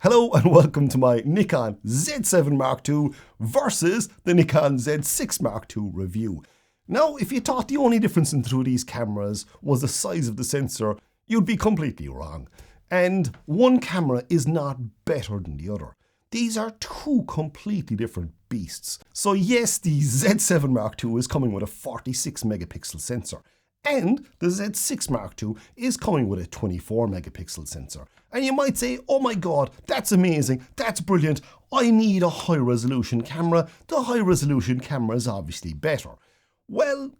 Hello and welcome to my Nikon Z7 Mark II versus the Nikon Z6 Mark II review. Now, if you thought the only difference in through these cameras was the size of the sensor, you'd be completely wrong. And one camera is not better than the other. These are two completely different beasts. So yes, the Z7 Mark II is coming with a 46 megapixel sensor. And the Z6 Mark II is coming with a 24 megapixel sensor. And you might say, oh my god, that's amazing, that's brilliant, I need a high resolution camera. The high resolution camera is obviously better. Well,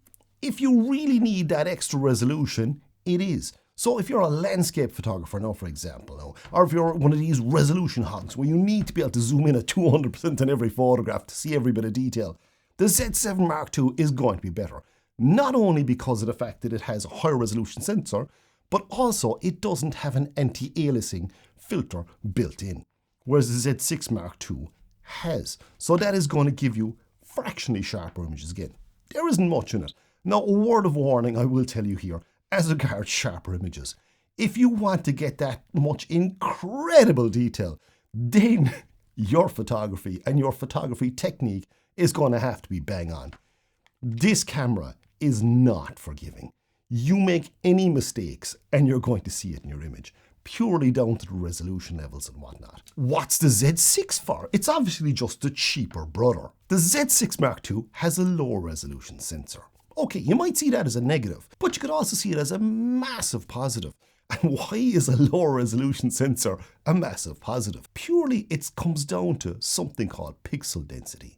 if you really need that extra resolution, it is. So if you're a landscape photographer now, for example, or if you're one of these resolution hogs where you need to be able to zoom in at 200% on every photograph to see every bit of detail, the Z7 Mark II is going to be better. Not only because of the fact that it has a higher resolution sensor, but also it doesn't have an anti-aliasing filter built in, whereas the Z6 Mark II has. So that is going to give you fractionally sharper images again. There isn't much in it. Now, a word of warning I will tell you here, as regards sharper images. If you want to get that much incredible detail, then your photography and your photography technique is going to have to be bang on. This camera is not forgiving. You make any mistakes and you're going to see it in your image, purely down to the resolution levels and whatnot. What's the Z6 for? It's obviously just the cheaper brother. The Z6 Mark II has a low resolution sensor. Okay, you might see that as a negative, but you could also see it as a massive positive. And why is a low resolution sensor a massive positive? Purely it comes down to something called pixel density.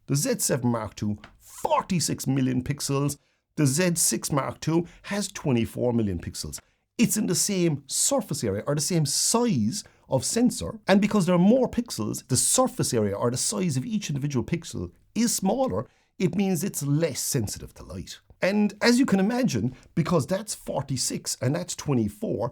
The Z7 Mark II, 46 million pixels. The Z6 Mark II has 24 million pixels. It's in the same surface area or the same size of sensor. And because there are more pixels, the surface area or the size of each individual pixel is smaller. It means it's less sensitive to light. And as you can imagine, because that's 46 and that's 24,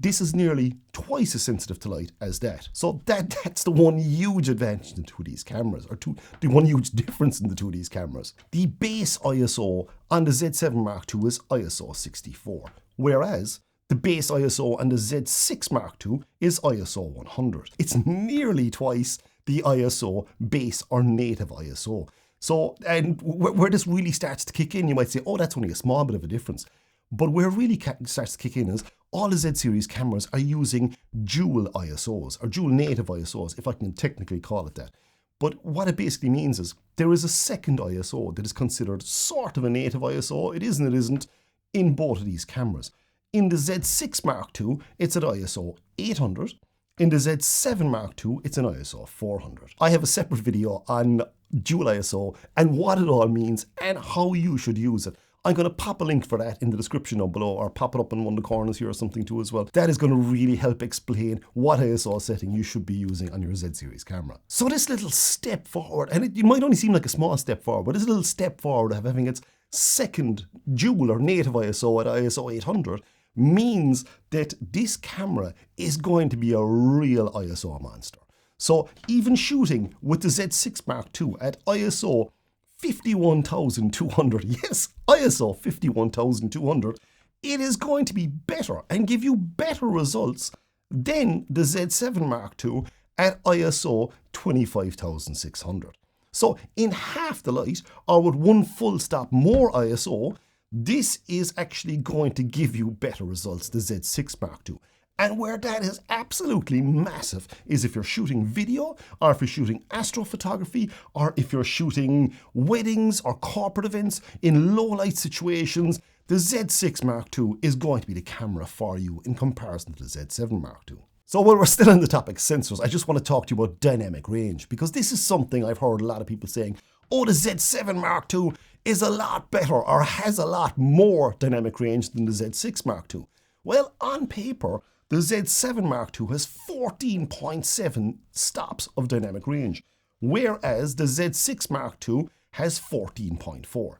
this is nearly twice as sensitive to light as that. So that's the one huge advantage in the two of these cameras, or the one huge difference in the two of these cameras. The base ISO on the Z7 Mark II is ISO 64, whereas the base ISO on the Z6 Mark II is ISO 100. It's nearly twice the ISO base or native ISO. So, and where this really starts to kick in, you might say, oh, that's only a small bit of a difference. But where it really starts to kick in is all the Z series cameras are using dual ISOs, or dual native ISOs, if I can technically call it that. But what it basically means is there is a second ISO that is considered sort of a native ISO. It isn't, in both of these cameras. In the Z6 Mark II, it's at ISO 800. In the Z7 Mark II, it's an ISO 400. I have a separate video on dual ISO and what it all means and how you should use it. I'm going to pop a link for that in the description down below, or pop it up in one of the corners here or something too as well. That is going to really help explain what ISO setting you should be using on your Z series camera. So this little step forward, and it might only seem like a small step forward, but this little step forward of having its second dual or native ISO at ISO 800 means that this camera is going to be a real ISO monster. So even shooting with the Z6 Mark II at ISO 51,200, yes, ISO 51,200, it is going to be better and give you better results than the Z7 Mark II at ISO 25,600. So in half the light, or with one full stop more ISO, this is actually going to give you better results, the Z6 Mark II. And where that is absolutely massive is if you're shooting video, or if you're shooting astrophotography, or if you're shooting weddings or corporate events in low light situations, the Z6 Mark II is going to be the camera for you in comparison to the Z7 Mark II. So while we're still on the topic of sensors, I just want to talk to you about dynamic range, because this is something I've heard a lot of people saying, oh, the Z7 Mark II is a lot better or has a lot more dynamic range than the Z6 Mark II. Well, on paper, the Z7 Mark II has 14.7 stops of dynamic range, whereas the Z6 Mark II has 14.4.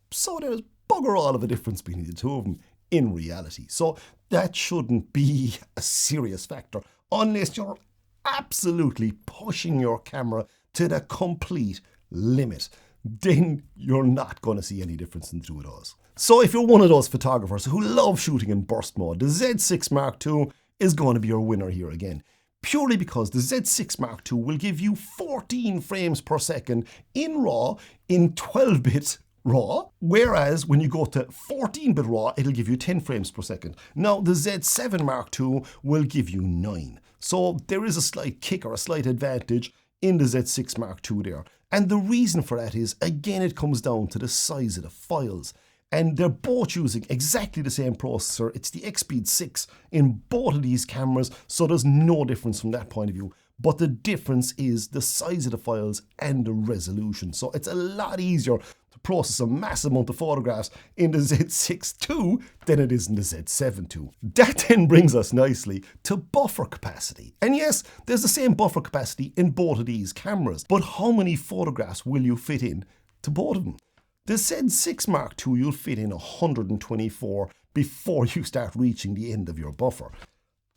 So there's bugger all of a difference between the two of them in reality. So that shouldn't be a serious factor unless you're absolutely pushing your camera to the complete limit. Then you're not going to see any difference in the two of those. So if you're one of those photographers who love shooting in burst mode, the Z6 Mark II is going to be your winner here again. Purely because the Z6 Mark II will give you 14 frames per second in RAW, in 12-bit RAW, whereas when you go to 14-bit RAW, it'll give you 10 frames per second. Now, the Z7 Mark II will give you 9. So there is a slight kick or a slight advantage in the Z6 Mark II there. And the reason for that is, again, it comes down to the size of the files. And they're both using exactly the same processor. It's the X-Speed 6 in both of these cameras, so there's no difference from that point of view. But the difference is the size of the files and the resolution. So it's a lot easier to process a massive amount of photographs in the Z6ii than it is in the Z7 II. That then brings us nicely to buffer capacity. And yes, there's the same buffer capacity in both of these cameras, but how many photographs will you fit in to both of them? The Z6 Mark II, you'll fit in 124 before you start reaching the end of your buffer.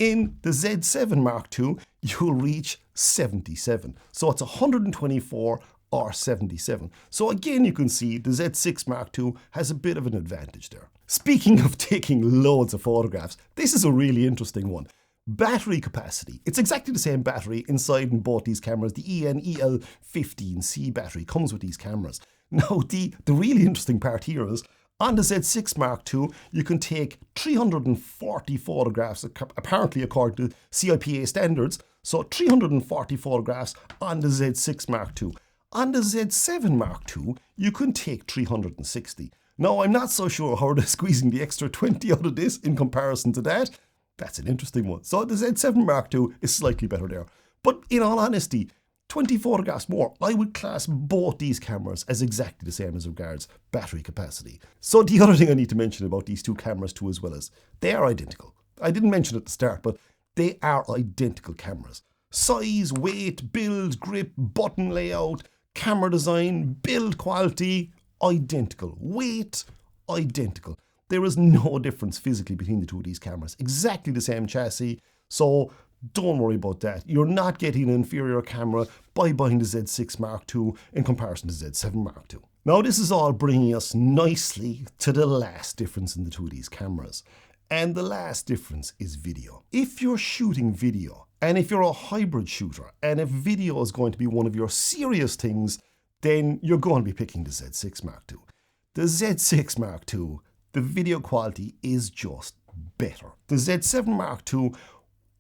In the Z7 Mark II, you'll reach 77. So it's 124 or 77. So again, you can see the Z6 Mark II has a bit of an advantage there. Speaking of taking loads of photographs, this is a really interesting one. Battery capacity. It's exactly the same battery inside in both these cameras. The EN-EL15C battery comes with these cameras. Now, the really interesting part here is, on the Z6 Mark II, you can take 340 photographs, apparently according to CIPA standards, so 340 photographs on the Z6 Mark II. On the Z7 Mark II, you can take 360. Now, I'm not so sure how they're squeezing the extra 20 out of this in comparison to that. That's an interesting one. So the Z7 Mark II is slightly better there. But in all honesty, 20 photographs more, I would class both these cameras as exactly the same as regards battery capacity. So the other thing I need to mention about these two cameras too as well is, they are identical. I didn't mention it at the start, but they are identical cameras. Size, weight, build, grip, button layout, camera design, build quality, identical. Weight, identical. There is no difference physically between the two of these cameras. Exactly the same chassis, so don't worry about that. You're not getting an inferior camera by buying the Z6 Mark II in comparison to the Z7 Mark II. Now, this is all bringing us nicely to the last difference in the two of these cameras. And the last difference is video. If you're shooting video, and if you're a hybrid shooter, and if video is going to be one of your serious things, then you're going to be picking the Z6 Mark II. The Z6 Mark II, the video quality is just better. The Z7 Mark II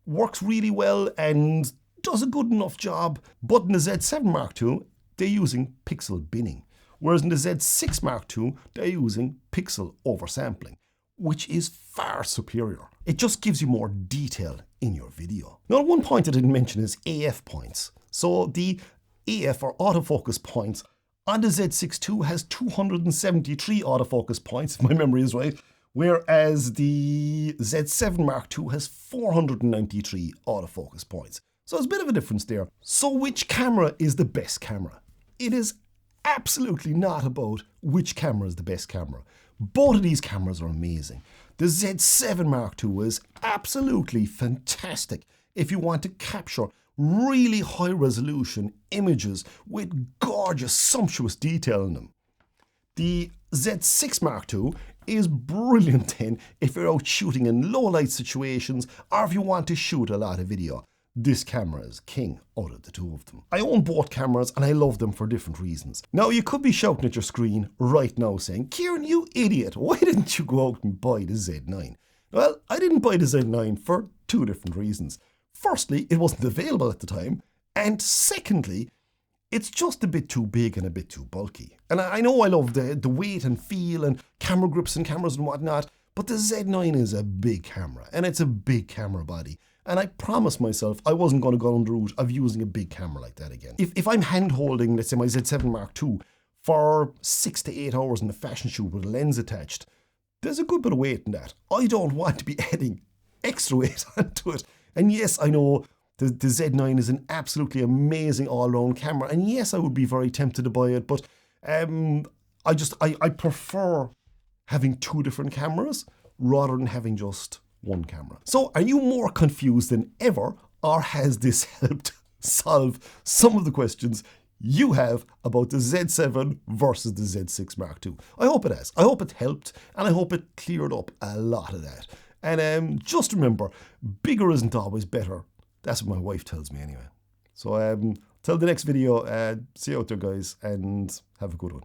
works really well and does a good enough job, but in the Z7 Mark II, they're using pixel binning. Whereas in the Z6 Mark II, they're using pixel oversampling, which is far superior. It just gives you more detail in your video. Now, one point I didn't mention is AF points. So the AF or autofocus points on the Z6ii has 273 autofocus points, if my memory is right, whereas the Z7 Mark II has 493 autofocus points. So there's a bit of a difference there. So which camera is the best camera? It is absolutely not about which camera is the best camera. Both of these cameras are amazing. The Z7 Mark II is absolutely fantastic if you want to capture really high resolution images with gorgeous, sumptuous detail in them. The Z6 Mark II is brilliant then if you're out shooting in low light situations or if you want to shoot a lot of video. This camera is king out of the two of them. I own both cameras and I love them for different reasons. Now, you could be shouting at your screen right now saying, Kieran, you idiot, why didn't you go out and buy the Z9? Well, I didn't buy the Z9 for two different reasons. Firstly, it wasn't available at the time, and secondly, it's just a bit too big and a bit too bulky. And I know I love the weight and feel and camera grips and cameras and whatnot, but the Z9 is a big camera, and it's a big camera body. And I promised myself I wasn't going to go down the route of using a big camera like that again. If I'm hand-holding, let's say, my Z7 Mark II for 6 to 8 hours in a fashion shoot with a lens attached, there's a good bit of weight in that. I don't want to be adding extra weight onto it. And yes, I know the Z9 is an absolutely amazing all-round camera. And yes, I would be very tempted to buy it, but I prefer having two different cameras rather than having just one camera. So are you more confused than ever, or has this helped solve some of the questions you have about the Z7 versus the Z6 Mark II? I hope it has. I hope it helped, and I hope it cleared up a lot of that. And just remember, bigger isn't always better. That's what my wife tells me anyway. So till the next video, see you out there guys, and have a good one.